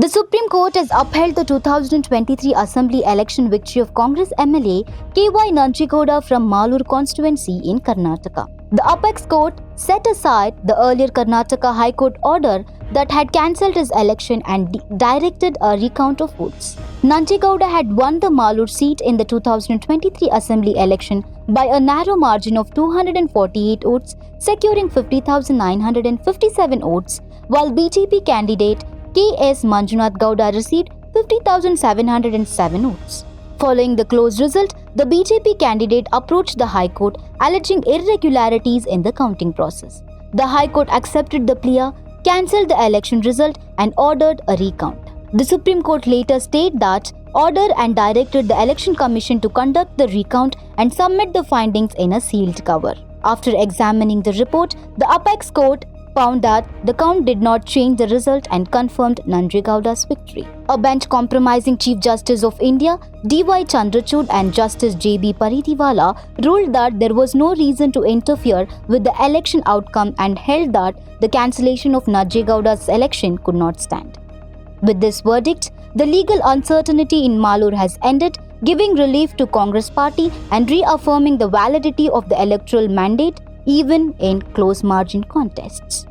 The Supreme Court has upheld the 2023 Assembly election victory of Congress MLA KY Nanjegowda from Malur constituency in Karnataka. The Apex Court set aside the earlier Karnataka High Court order that had cancelled his election and directed a recount of votes. Nanjegowda had won the Malur seat in the 2023 Assembly election by a narrow margin of 248 votes, securing 50,957 votes, while BJP candidate K.S. Manjunath Gowda received 50,707 votes. Following the close result, the BJP candidate approached the High Court alleging irregularities in the counting process. The High Court accepted the plea, cancelled the election result and ordered a recount. The Supreme Court later stated that order and directed the Election Commission to conduct the recount and submit the findings in a sealed cover. After examining the report, the Apex Court found that the count did not change the result and confirmed Nanjegowda's victory. A bench comprising Chief Justice of India D.Y. Chandrachud and Justice J.B. Parithiwala ruled that there was no reason to interfere with the election outcome and held that the cancellation of Nanjegowda's election could not stand. With this verdict, the legal uncertainty in Malur has ended, giving relief to Congress party and reaffirming the validity of the electoral mandate even in close margin contests.